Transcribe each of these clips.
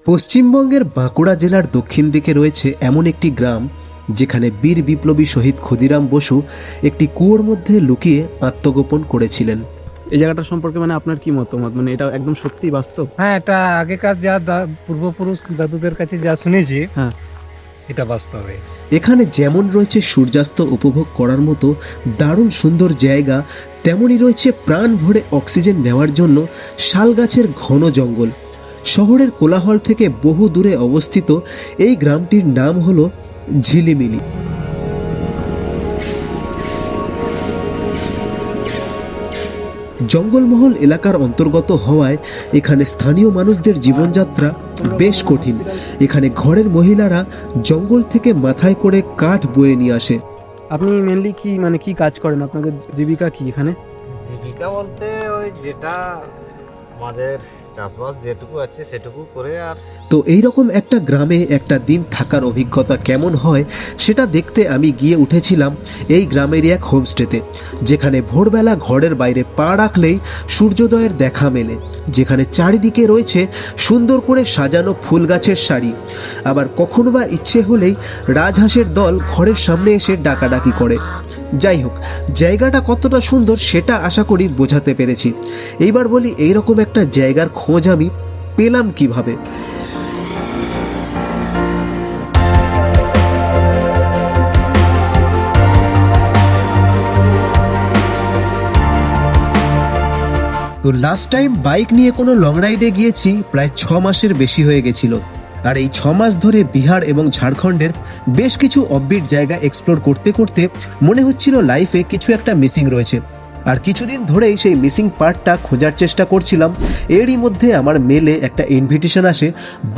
পশ্চিমবঙ্গের বাঁকুড়া জেলার দক্ষিণ দিকে রয়েছে এমন একটি গ্রাম যেখানে বীর বিপ্লবী শহীদ ক্ষুদিরাম বসু একটি কুয়োর মধ্যে লুকিয়ে আত্মগোপন করেছিলেন। এই জায়গাটা সম্পর্কে আপনার কি মতামত? এটা একদম সত্যি বাস্তব? হ্যাঁ, এটা আগেকার যা পূর্বপুরুষ দাদুদের কাছে যা শুনেছি, হ্যাঁ এটা বাস্তবে। এখানে যেমন রয়েছে সূর্যাস্ত উপভোগ করার মতো দারুণ সুন্দর জায়গা, তেমনই রয়েছে প্রাণ ভরে অক্সিজেন নেওয়ার জন্য শাল গাছের ঘন জঙ্গল। শহরের কোলাহল থেকে বহু দূরে অবস্থিত এই গ্রামটির নাম হলো ঝিলিমিলি। জঙ্গলমহল এলাকার অন্তর্গত হওয়ায় এখানে স্থানীয় মানুষদের জীবনযাত্রা বেশ কঠিন। এখানে ঘরের মহিলারা জঙ্গল থেকে মাথায় করে কাঠ বয়ে নিয়ে আসে। আপনি মেনলি কি কাজ করেন? আপনাদের জীবিকা কি এখানে? জীবিকা বলতে ওই যেটা আমাদের চাষবাস যেটুকু আছে সেটুকু করে। আর তো এইরকম একটা গ্রামে একটা দিন থাকার অভিজ্ঞতা কেমন হয় সেটা দেখতে আমি গিয়ে উঠেছিলাম এই গ্রামেরই এক হোমস্টেতে, যেখানে ভোরবেলা ঘরের বাইরে পা রাখলেই সূর্যোদয়ের দেখা মেলে, যেখানে চারিদিকে রয়েছে সুন্দর করে সাজানো ফুল গাছের সারি। আবার কখনো বা ইচ্ছে হলেই রাজহাঁসের দল ঘরের সামনে এসে ডাকাডাকি করে। যাই হোক, জায়গাটা কতটা সুন্দর সেটা আশা করি বোঝাতে পেরেছি। এইবার বলি, এইরকম একটা জায়গার খোঁজ আমি পেলাম কিভাবে। তো লাস্ট টাইম বাইক নিয়ে কোনো লং রাইডে গিয়েছি প্রায় 6 মাসের বেশি হয়ে গেছিল। আর এই 6 মাস ধরে বিহার এবং ঝাড়খণ্ডের বেশ কিছু অফবিট জায়গা এক্সপ্লোর করতে করতে মনে হচ্ছিল লাইফে কিছু একটা মিসিং রয়েছে। আর কিছুদিন ধরেই সেই মিসিং পার্টটা খোঁজার চেষ্টা করছিলাম। এরই মধ্যে আমার মেলে একটা ইনভিটেশন আসে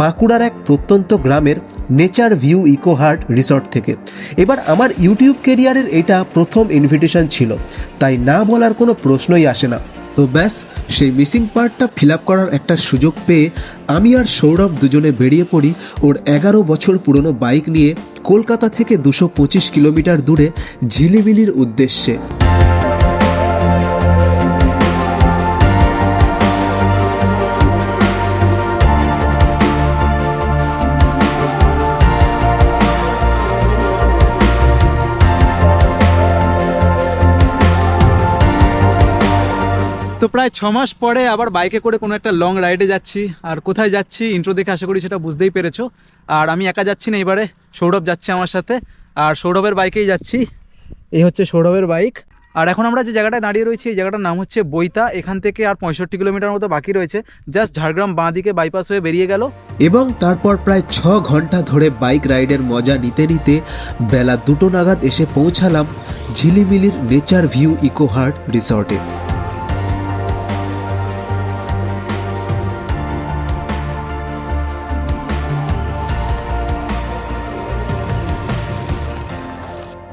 বাঁকুড়ার এক প্রত্যন্ত গ্রামের nature view eco heart resort থেকে। এবার আমার ইউটিউব ক্যারিয়ারের এটা প্রথম ইনভিটেশন ছিল, তাই না বলার কোনো প্রশ্নই আসে না। তো ব্যাস, সেই মিসিং পার্টটা ফিল আপ করার একটা সুযোগ পেয়ে আমি আর সৌরভ দুজনে বেরিয়ে পড়ি ওর 11 বছর পুরনো বাইক নিয়ে কলকাতা থেকে 225 কিলোমিটার দূরে ঝিলিমিলির উদ্দেশ্যে। তো প্রায় 6 মাস পরে আবার বাইকে করে কোনো একটা লং রাইডে যাচ্ছি। আর কোথায় যাচ্ছি ইন্ট্রো দেখে আশা করি সেটা বুঝতেই পেরেছো। আর আমি একা যাচ্ছি না, এবারে সৌরভ যাচ্ছে আমার সাথে, আর সৌরভের বাইকেই যাচ্ছি। এই হচ্ছে সৌরভের বাইক। আর এখন আমরা যে জায়গাটায় দাঁড়িয়ে রয়েছি এই জায়গাটার নাম হচ্ছে বইতা। এখান থেকে আর 65 কিলোমিটার মতো বাকি রয়েছে। জাস্ট ঝাড়গ্রাম বাঁ দিকে বাইপাস হয়ে বেরিয়ে গেল। এবং তারপর প্রায় 6 ঘন্টা ধরে বাইক রাইডের মজা নিতে নিতে বেলা 2টো নাগাদ এসে পৌঁছালাম ঝিলিমিলির নেচার ভিউ ইকো হার্ট রিসর্টে।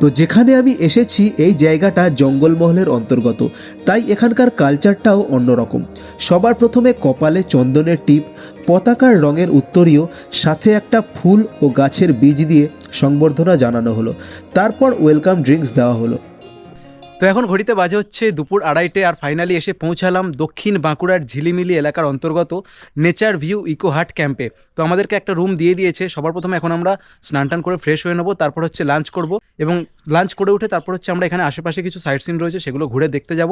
তো যেখানে আমি এসেছি এই জায়গাটা জঙ্গলমহলের অন্তর্গত, তাই এখানকার কালচারটাও অন্যরকম। সবার প্রথমে কপালে চন্দনের টিপ, পতাকার রঙের উত্তরীয়, সাথে একটা ফুল ও গাছের বীজ দিয়ে সংবর্ধনা জানানো হলো। তারপর ওয়েলকাম ড্রিঙ্কস দেওয়া হলো। তো এখন ঘড়িতে বাজে হচ্ছে দুপুর 2:30, আর ফাইনালি এসে পৌঁছালাম দক্ষিণ বাঁকুড়ার ঝিলিমিলি এলাকার অন্তর্গত নেচার ভিউ ইকো হার্ট ক্যাম্পে। তো আমাদেরকে একটা রুম দিয়ে দিয়েছে। সবার প্রথমে এখন আমরা স্নান টান করে ফ্রেশ হয়ে নেবো, তারপর হচ্ছে লাঞ্চ করব, এবং লাঞ্চ করে উঠে তারপর হচ্ছে আমরা এখানে আশেপাশে কিছু সাইট সিন রয়েছে সেগুলো ঘুরে দেখতে যাব।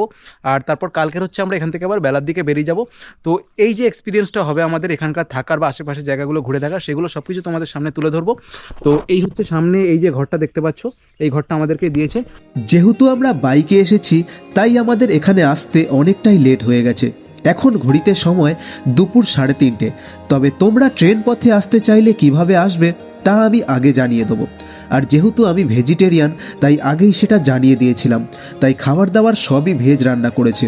আর তারপর কালকের হচ্ছে আমরা এখান থেকে আবার বেলার দিকে বেরিয়ে যাব। তো এই যে এক্সপিরিয়েন্সটা হবে আমাদের এখানকার থাকার বা আশেপাশে জায়গাগুলো ঘুরে দেখার, সেগুলো সব কিছু তোমাদের সামনে তুলে ধরবো। তো এই হচ্ছে সামনে এই যে ঘরটা দেখতে পাচ্ছ, এই ঘরটা আমাদেরকে দিয়েছে। যেহেতু আমরা বাইকে এসেছি তাই আমাদের এখানে আসতে অনেকটাই লেট হয়ে গেছে। এখন ঘড়িতে সময় দুপুর 3:30। তবে তোমরা ট্রেন পথে আসতে চাইলে কিভাবে আসবে তা আমি আগে জানিয়ে দেবো। আর যেহেতু আমি ভেজিটেরিয়ান তাই আগেই সেটা জানিয়ে দিয়েছিলাম, তাই খাবার দাবার সবই ভেজ রান্না করেছে।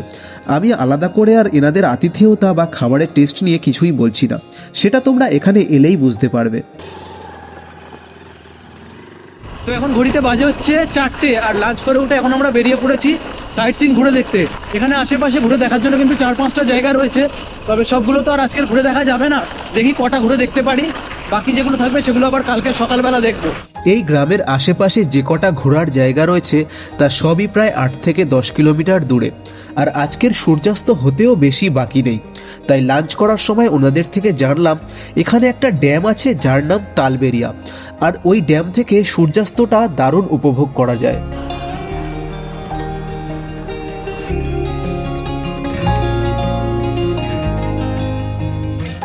আমি আলাদা করে আর এনাদের আতিথেয়তা বা খাবারের টেস্ট নিয়ে কিছুই বলছি না, সেটা তোমরা এখানে এলেই বুঝতে পারবে। তো এখন ঘড়িতে বাজে হচ্ছে 4টে, আর লাঞ্চ করে উঠে এখন আমরা বেরিয়ে পড়েছি সাইট সিন ঘুরে দেখতে। এখানে আশেপাশে ঘুরে দেখার জন্য কিন্তু 4-5টা জায়গা রয়েছে, তবে সবগুলো তো আর আজকের ঘুরে দেখা যাবে না। দেখি কটা ঘুরে দেখতে পারি। বাকি যেগুলো থাকবে সেগুলো আবার কালকে সকালবেলা দেখবো। এই গ্রামের আশেপাশে যে কটা ঘোরার জায়গা রয়েছে তা সবই প্রায় 8 থেকে 10 কিলোমিটার দূরে, আর আজকের সূর্যাস্ত হতেও বেশি বাকি নেই। তাই লাঞ্চ করার সময় ওনাদের থেকে জানলাম এখানে একটা ড্যাম আছে যার নাম তালবেরিয়া, আর ওই ড্যাম থেকে সূর্যাস্তটা দারুণ উপভোগ করা যায়।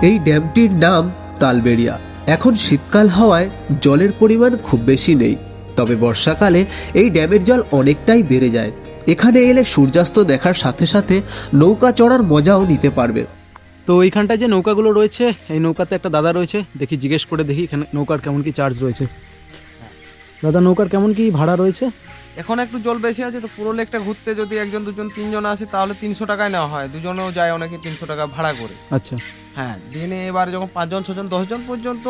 এই ড্যামটির নাম তালবেরিয়া। এখন শীতকাল হওয়ায় জলের পরিমাণ খুব বেশি নেই, তবে বর্ষাকালে এই ড্যামের জল অনেকটাই বেড়ে যায়। এখানে এলে সূর্যাস্ত দেখার সাথে সাথে নৌকা চড়ার মজাও নিতে পারবে। তো এইখানটায় যে নৌকাগুলো রয়েছে, এই নৌকাতে একটা দাদা রয়েছে, দেখি জিজ্ঞেস করে দেখি এখানে নৌকার কেমন কি চার্জ রয়েছে। দাদা, নৌকার কেমন কি ভাড়া রয়েছে? এখন একটু জল বেশি আছে তো পুরো লেকটা ঘুরতে যদি একজন দুজন তিনজন আসে তাহলে 300 টাকায় নেওয়া হয়, দুজনেও যায় অনেকে 300 টাকা ভাড়া করে। আচ্ছা, হ্যাঁ, দিনে এবার যখন 5 জন 6 জন 10 জন পর্যন্ত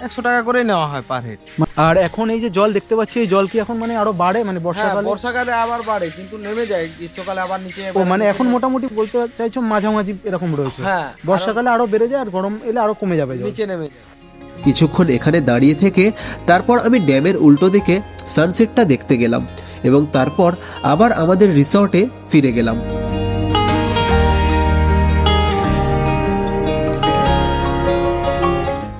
100 টাকা করে নেওয়া হয় পার হেড। আর এখন এই যে জল দেখতে পাচ্ছি, এই জল কি এখন মানে আরো বাড়ে, মানে হ্যাঁ, বর্ষাকালে? বর্ষাকালে আবার বাড়ে কিন্তু নেমে যায়, গ্রীষ্মকালে আবার নিচে। ও মানে এখন মোটামুটি বলতে চাইছো মাঝামাঝি এরকম রয়েছে। হ্যাঁ, বর্ষাকালে আরো বেড়ে যায় আর গরম এলে আরো কমে যাবে জল। নিচে নেমে যায়। কিছুক্ষণ এখানে দাঁড়িয়ে থেকে তারপর আমি ড্যামের উল্টো দিকে সানসেটটা দেখতে গেলাম এবং তারপর আবার আমাদের রিসর্টে ফিরে গেলাম।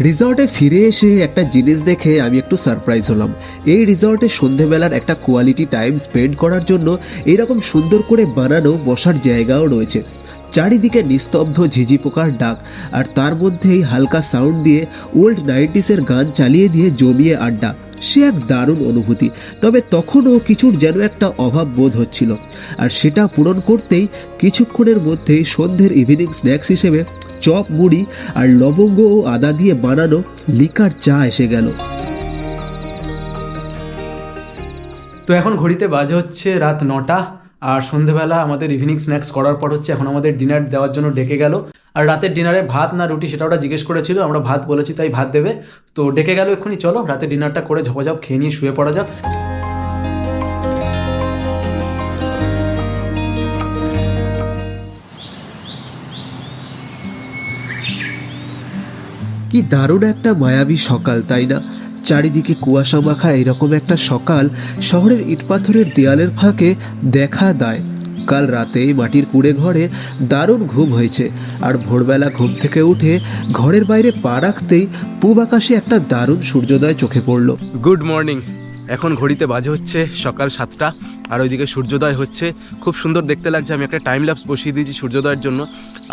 রিসর্টে ফিরে এসে একটা জিনিস দেখে আমি একটু সারপ্রাইজ হলাম। এই রিসর্টে সন্ধেবেলার একটা কোয়ালিটি টাইম স্পেন্ড করার জন্য এরকম সুন্দর করে বানানো বসার জায়গাও রয়েছে। চারিদিকে নিস্তব্ধ ঝিঝি পোকার ডাক, আর তার মধ্যেই হালকা সাউন্ড দিয়ে ওল্ড 90s-এর গান চালিয়ে দিয়ে জমিয়ে আড্ডা। সে এক দারুণ অনুভূতি। তবে তখনও কিছুর যেন একটা অভাব বোধ হচ্ছিল, আর সেটা পূরণ করতেই কিছুক্ষণের মধ্যেই সন্ধ্যের ইভিনিং স্ন্যাক্স হিসেবে চপ, মুড়ি আর লবঙ্গ ও আদা দিয়ে বানানো লিকার চা এসে গেল। তো এখন ঘড়িতে বাজে হচ্ছে রাত 9টা, আর সন্ধেবেলা আমাদের ইভিনিং স্ন্যাক্স করার পর হচ্ছে এখন আমাদের ডিনার দেওয়ার জন্য ডেকে গেল। আর রাতের ডিনারে ভাত না রুটি সেটা ওরা জিজ্ঞেস করেছিল, আমরা ভাত বলেছি তাই ভাত দেবে। তো ডেকে গেল এক্ষুনি, চলো রাতের ডিনারটা করে ঝপাঝপ খেয়ে নিয়ে শুয়ে পড়া যাক। কি দারুণ একটা মায়াবী সকাল, তাই না? চারিদিকে কুয়াশা মাখা এরকম একটা সকাল শহরের ইটপাথরের দেয়ালের ফাঁকে দেখা দেয়। কাল রাতে মাটির কুড়ে ঘরে দারুণ ঘুম হয়েছে, আর ভোরবেলা ঘুম থেকে উঠে ঘরের বাইরে পা রাখতেই পূব আকাশে একটা দারুণ সূর্যোদয় চোখে পড়ল। Good morning. এখন ঘড়িতে বাজে হচ্ছে সকাল 7টা, আর ওইদিকে সূর্যোদয় হচ্ছে, খুব সুন্দর দেখতে লাগছে। আমি একটা টাইম ল্যাপস বসিয়ে দিয়েছি সূর্যোদয়ের জন্য।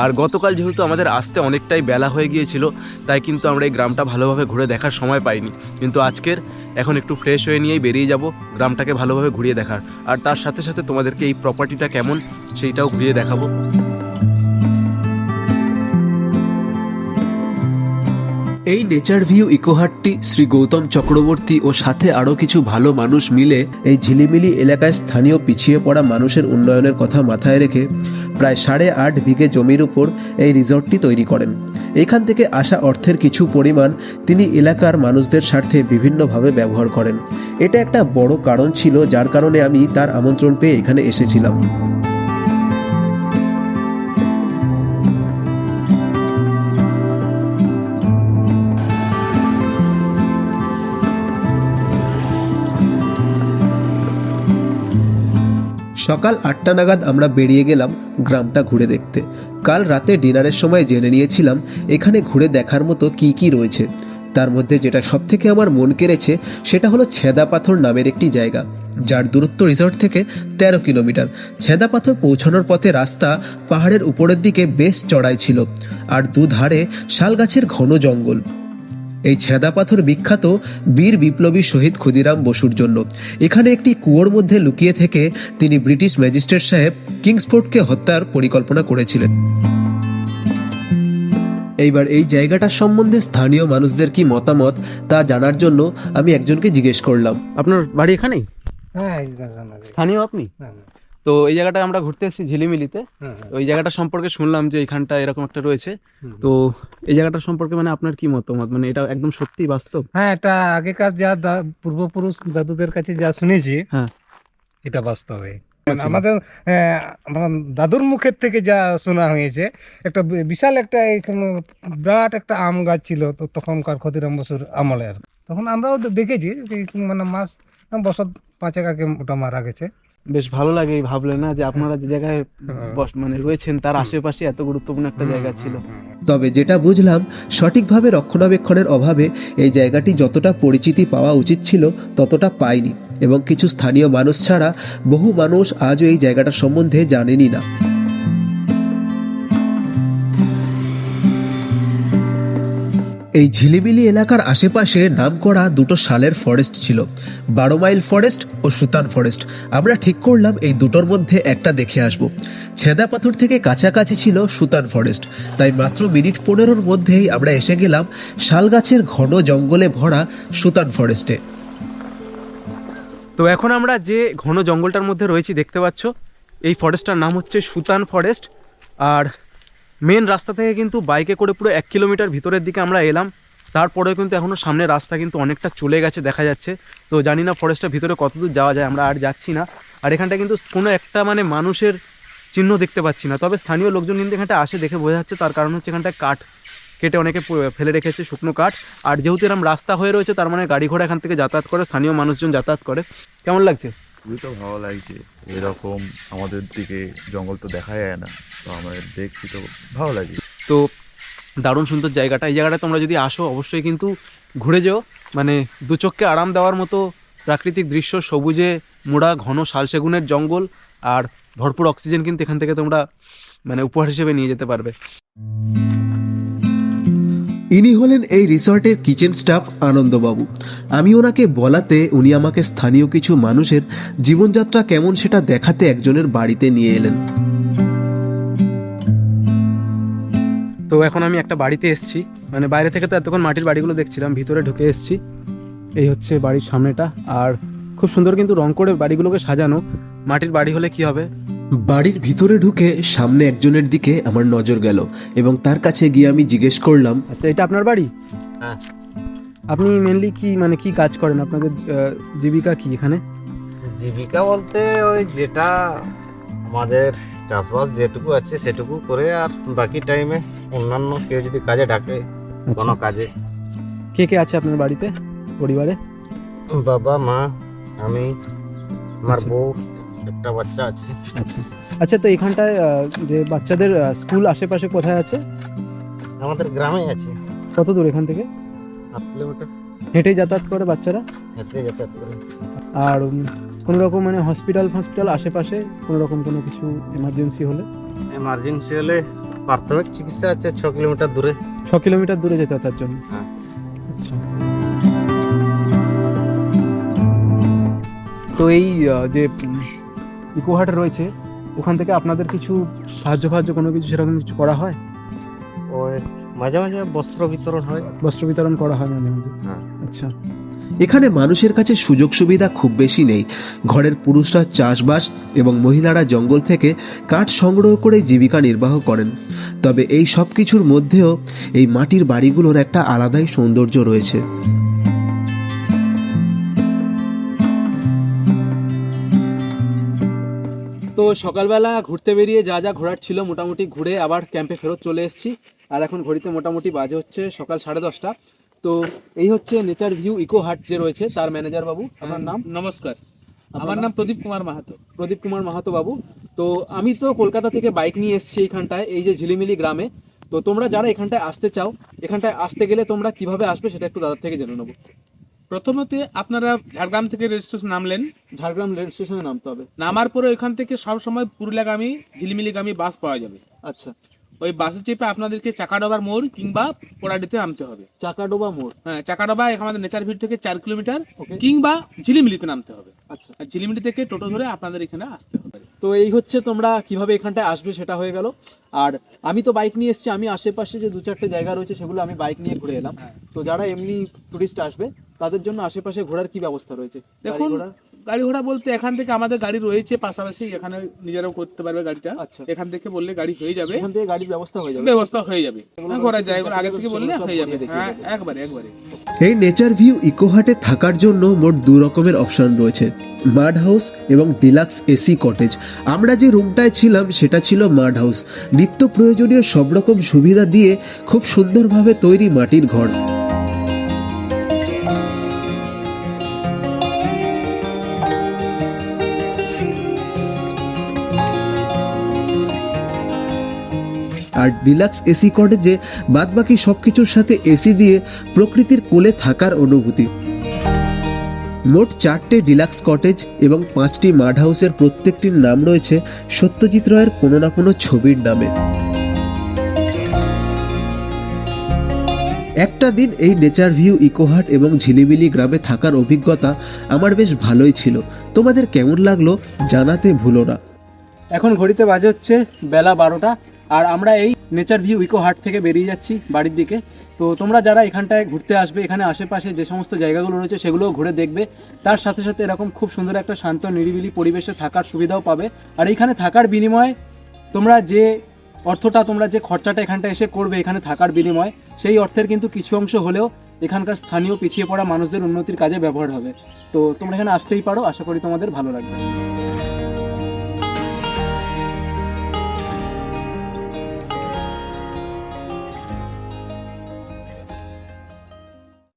আর গতকাল যেহেতু আমাদের আসতে অনেকটাই বেলা হয়ে গিয়েছিল, তাই কিন্তু আমরা এই গ্রামটা ভালোভাবে ঘুরে দেখার সময় পাইনি। কিন্তু আজকের এখন একটু ফ্রেশ হয়ে নিয়েই বেরিয়ে যাব গ্রামটাকে ভালোভাবে ঘুরিয়ে দেখার, আর তার সাথে সাথে তোমাদেরকে এই প্রপার্টিটা কেমন সেইটাও ঘুরিয়ে দেখাবো। এই নেচার ভিউ ইকোহাটটি শ্রী গৌতম চক্রবর্তী ও সাথে আরও কিছু ভালো মানুষ মিলে এই ঝিলিমিলি এলাকায় স্থানীয় পিছিয়ে পড়া মানুষের উন্নয়নের কথা মাথায় রেখে প্রায় 8.5 বিঘে জমির উপর এই রিসর্টটি তৈরি করেন। এখান থেকে আসা অর্থের কিছু পরিমাণ তিনি এলাকার মানুষদের স্বার্থে বিভিন্নভাবে ব্যবহার করেন। এটা একটা বড় কারণ ছিল যার কারণে আমি তার আমন্ত্রণ পেয়ে এখানে এসেছিলাম। সকাল 8টা নাগাদ আমরা বেরিয়ে গেলাম গ্রামটা ঘুরে দেখতে। কাল রাতে ডিনারের সময় জেনে নিয়েছিলাম এখানে ঘুরে দেখার মতো কি কি রয়েছে। তার মধ্যে যেটা সবথেকে আমার মন কেড়েছে সেটা হলো ছেদা পাথর নামের একটি জায়গা, যার দূরত্ব রিসর্ট থেকে 13 কিলোমিটার। ছেদা পাথর পৌঁছানোর পথে রাস্তা পাহাড়ের উপরের দিকে বেশ চড়াই ছিল, আর দুধারে শাল গাছের ঘন জঙ্গল। এই ছেদা পাথর বিখ্যাত বীর বিপ্লবী শহীদ ক্ষুদিরাম বসুর জন্য। এখানে একটি কুয়োর মধ্যে লুকিয়ে থেকে তিনি ব্রিটিশ ম্যাজিস্ট্রেট সাহেব কিংসফোর্ডকে হত্যার পরিকল্পনা করেছিলেন। এইবার এই জায়গাটার সম্বন্ধে স্থানীয় মানুষদের কি মতামত তা জানার জন্য আমি একজনকে জিজ্ঞেস করলাম। আপনার বাড়ি এখানেই? হ্যাঁ, স্থানীয় আপনি? তো এই জায়গাটা আমরা ঘুরতে এসেছি ঝিলিমিলিতে। ওই জায়গাটা সম্পর্কে শুনলাম যে এখানটা এরকম একটা রয়েছে। তো এই জায়গাটা সম্পর্কে মানে আপনার কি মতামত, মানে এটা একদম সত্যি বাস্তব? হ্যাঁ, এটা আগেকার যা পূর্বপুরুষ দাদুদের কাছে যা শুনেছি, হ্যাঁ, এটা বাস্তবে। আমাদের আমার দাদুর মুখের থেকে যা শোনা হয়েছে, একটা বিশাল একটা বিরাট একটা আম গাছ ছিল তো তখনকার ক্ষতিরাম বসুর আমলে। আর তখন আমরাও দেখেছি মানে মাস বছর 5 আগে ওটা মারা গেছে। বেশ ভালো লাগে এই ভাবলে না যে আপনারা যে জায়গায় মানে রয়েছেন তার আশেপাশে এত গুরুত্বপূর্ণ একটা জায়গা ছিল। তবে যেটা বুঝলাম, সঠিকভাবে রক্ষণাবেক্ষণের অভাবে এই জায়গাটি যতটা পরিচিতি পাওয়া উচিত ছিল ততটা পায়নি, এবং কিছু স্থানীয় মানুষ ছাড়া বহু মানুষ আজও এই জায়গাটা সম্বন্ধে জানেনই না। এই ঝিলিমিলি এলাকার আশেপাশে নামকরা দুটো শালের ফরেস্ট ছিল, 12 মাইল ফরেস্ট ও সুতান ফরেস্ট। আমরা ঠিক করলাম এই দুটোর মধ্যে একটা দেখে আসব। ছেদা পাথর থেকে কাছাকাছি ছিল সুতান ফরেস্ট, তাই মাত্র মিনিট 15-র মধ্যেই আমরা এসে গেলাম শাল গাছের ঘন জঙ্গলে ভরা সুতান ফরেস্টে। তো এখন আমরা যে ঘন জঙ্গলটার মধ্যে রয়েছি দেখতে পাচ্ছ, এই ফরেস্টটার নাম হচ্ছে সুতান ফরেস্ট। আর মেন রাস্তা থেকে কিন্তু বাইকে করে পুরো 1 কিলোমিটার ভিতরের দিকে আমরা এলাম। তারপরেও কিন্তু এখনও সামনে রাস্তা কিন্তু অনেকটা চলে গেছে দেখা যাচ্ছে। তো জানি না ফরেস্টের ভিতরে কতদূর যাওয়া যায়, আমরা আর যাচ্ছি না। আর এখানটা কিন্তু কোনো একটা মানে মানুষের চিহ্ন দেখতে পাচ্ছি না, তবে স্থানীয় লোকজন কিন্তু এখানটা আসে দেখে বোঝা যাচ্ছে। তার কারণ হচ্ছে এখানটায় কাঠ কেটে অনেকে ফেলে রেখেছে, শুকনো কাঠ। আর যেহেতু এরকম রাস্তা হয়ে রয়েছে তার মানে গাড়ি ঘোড়া এখান থেকে যাতায়াত করে, স্থানীয় মানুষজন যাতায়াত করে। কেমন লাগছে? খুবই তো ভালো লাগছে, এরকম আমাদের দিকে জঙ্গল তো দেখা যায় না, তো আমাদের দেখছি তো ভালো লাগে। তো দারুণ সুন্দর জায়গাটা। এই জায়গাটা তোমরা যদি আসো অবশ্যই কিন্তু ঘুরে যেও, মানে দু চোখকে আরাম দেওয়ার মতো প্রাকৃতিক দৃশ্য, সবুজে মোড়া ঘন শাল সেগুনের জঙ্গল আর ভরপুর অক্সিজেন কিন্তু এখান থেকে তোমরা মানে উপহার হিসেবে নিয়ে যেতে পারবে। ইনি হলেন এই রিসর্টের কিচেন স্টাফ আনন্দবাবু। আমি ওনাকে বলাতে উনি আমাকে স্থানীয় কিছু মানুষের জীবনযাত্রা কেমন সেটা দেখাতে একজনের বাড়িতে নিয়ে এলেন। তো এখন আমি একটা বাড়িতে এসেছি, মানে বাইরে থেকে তো এতক্ষণ মাটির বাড়িগুলো দেখছিলাম, ভিতরে ঢুকে এসেছি। এই হচ্ছে বাড়ির সামনেটা, আর খুব সুন্দর কিন্তু রং করে বাড়িগুলোকে সাজানো। মাটির বাড়ি হলে কি হবে? বাড়ির ভিতরে ঢুকে সামনে একজনের দিকে আমার নজর গেল এবং তার কাছে গিয়ে আমি জিজ্ঞেস করলাম, আচ্ছা এটা আপনার বাড়ি? হ্যাঁ। আপনি মেনলি কি মানে কি কাজ করেন? আপনাদের জীবিকা কি এখানে? জীবিকা বলতে ওই যেটা আমাদের চাষবাস যেটুকু আছে সেটুকু করে, আর বাকি টাইমে অন্যান্য কেউ যদি কাজে ডাকে কোনো কাজে। কে কে আছে আপনার বাড়িতে, পরিবারে? বাবা, মা, আমি, আমার আচ্ছা। বউ, একটা বাচ্চা আছে। আচ্ছা আচ্ছা, তো এখানটায় যে বাচ্চাদের স্কুল আশেপাশে কোথায় আছে? আমাদের গ্রামে আছে, কত দূর এখান থেকে? 8 কিলোমিটার হেঁটেই যাতায়াত করে বাচ্চারা? হেঁটে যাতায়াত করে। আর কোনো রকম মানে হসপিটাল আশেপাশে কোনো রকম কোনো কিছু এমার্জেন্সি হলে? এমার্জেন্সি হলে প্রাথমিক চিকিৎসা আছে 6 কিলোমিটার দূরে। 6 কিলোমিটার দূরে যেতে হয় তার জন্য? হ্যাঁ। আচ্ছা। তো এই যে ইকোহাট রয়েছে ওখান থেকে আপনাদের কিছু সাহায্য কোনো কিছু সেরকম কিছু করা হয়? ওই মাঝে মাঝে বস্ত্র বিতরণ হয়। বস্ত্র বিতরণ করা হয় মাঝে মাঝে? হ্যাঁ। আচ্ছা। এখানে মানুষের কাছে সুযোগ সুবিধা খুব বেশি নেই। ঘরের পুরুষরা চাষবাস এবং মহিলারা জঙ্গল থেকে কাঠ সংগ্রহ করে জীবিকা নির্বাহ করেন। তবে এই সব কিছুর মধ্যেও এই মাটির বাড়িগুলোর একটা আলাদাই সৌন্দর্য রয়েছে। তো সকালবেলা ঘুরতে বেরিয়ে যা যা ঘোরার ছিল মোটামুটি ঘুরে আবার ক্যাম্পে ফেরত চলে এসেছি। আর এখন ঘড়িতে মোটামুটি বাজে হচ্ছে সকাল 10:30। তো এই হচ্ছে নেচার ভিউ ইকো হাট যে রয়েছে তার ম্যানেজার বাবু। আপনার নাম? নমস্কার, আমার নাম প্রদীপ কুমার মাহাতো। প্রদীপ কুমার মাহাতো বাবু। তো আমি তো কলকাতা থেকে বাইক নিয়ে এসেছি এইখানটায়, এই যে ঝিলিমিলি গ্রামে। তো তোমরা যারা এখানটায় আসতে চাও, এখানটায় আসতে গেলে তোমরা কিভাবে আসবে সেটা একটু দাদার থেকে জেনে নেবো। প্রথমত আপনারা ঝাড়গ্রাম থেকে রেল স্টেশন নামলেন, ঝাড়গ্রাম রেল স্টেশনে নামতে হবে। নামার পরে ওইখান থেকে সব সময় পুরুলিয়াগামী ঝিলিমিলিগামী বাস পাওয়া যাবে। আচ্ছা। ওই বাসে চেপে আপনাদেরকে চাকাডোবার মোড় কিংবা পোড়াডিতে নামতে হবে। চাকাডোবা মোড়? হ্যাঁ, চাকাডোবা আমাদের নেচার ভিউ থেকে 4 কিলোমিটার, Okay. কিংবা ঝিলিমিলিতে নামতে হবে। আচ্ছা। আর ঝিলিমিলি থেকে টোটো ধরে আপনাদের এখানে আসতে হবে। তো এই হচ্ছে তোমরা কিভাবে এখানটায় আসবে সেটা হয়ে গেল। আর আমি তো বাইক নিয়ে এসেছি, আমি আশেপাশে যে 2-4টে জায়গা রয়েছে সেগুলো আমি বাইক নিয়ে ঘুরে এলাম। তো যারা এমনি টুরিস্ট আসবে তাদের জন্য আশেপাশে ঘোরার কি ব্যবস্থা রয়েছে? দেখুন, গাড়ি ঘোড়া? গাড়ি ঘোড়া বলতে এখান থেকে আমাদের গাড়ি রয়েছে পাশাপাশি, এখানে নিজেরাও করতে পারবে গাড়িটা। আচ্ছা, এখান থেকে বললে গাড়ি হয়ে যাবে, এখান থেকে গাড়ির ব্যবস্থা হয়ে যাবে। ব্যবস্থা হয়ে যাবে, ঘোরা যায়, আগে থেকে বললে হয়ে যাবে। হ্যাঁ, একবারে একবারে। এই নেচার ভিউ ইকোহাটে থাকার জন্য মোট 2 রকমের অপশন রয়েছে, মাড হাউস এবং ডিলাক্স এসি কটেজ। আমরা যে রুমটায় ছিলাম সেটা ছিল মাড হাউস, নিত্য প্রয়োজনীয় সব রকম সুবিধা দিয়ে খুব সুন্দরভাবে তৈরি মাটির ঘর। আর ডিলাক্স এসি কটেজে বাদবাকি সব কিছুর সাথে এসি দিয়ে প্রকৃতির কোলে থাকার অনুভূতি। মোট 4টে ডিলাক্স কটেজ এবং 5টি মাড হাউসের প্রত্যেকটির নাম রয়েছে সত্যজিৎ রায়ের কোনো না কোনো ছবির নামে। একটা দিন এই নেচার ভিউ ইকোহাট এবং ঝিলিমিলি গ্রামে থাকার অভিজ্ঞতা আমার বেশ ভালোই ছিল। তোমাদের কেমন লাগলো জানাতে ভুলো না। এখন ঘড়িতে বাজে হচ্ছে বেলা 12টা, আর আমরা এই নেচার ভিউ ইকো হাট থেকে বেরিয়ে যাচ্ছি বাড়ির দিকে। তো তোমরা যারা এখানটায় ঘুরতে আসবে, এখানে আশেপাশে যে সমস্ত জায়গাগুলো রয়েছে সেগুলোও ঘুরে দেখবে, তার সাথে সাথে এরকম খুব সুন্দর একটা শান্ত নিরিবিলি পরিবেশে থাকার সুবিধাও পাবে। আর এইখানে থাকার বিনিময়ে তোমরা যে অর্থটা, তোমরা যে খরচাটা এখানটা এসে করবে এখানে থাকার বিনিময়ে, সেই অর্থের কিন্তু কিছু অংশ হলেও এখানকার স্থানীয় পিছিয়ে পড়া মানুষদের উন্নতির কাজে ব্যবহার হবে। তো তোমরা এখানে আসতেই পারো, আশা করি তোমাদের ভালো লাগবে।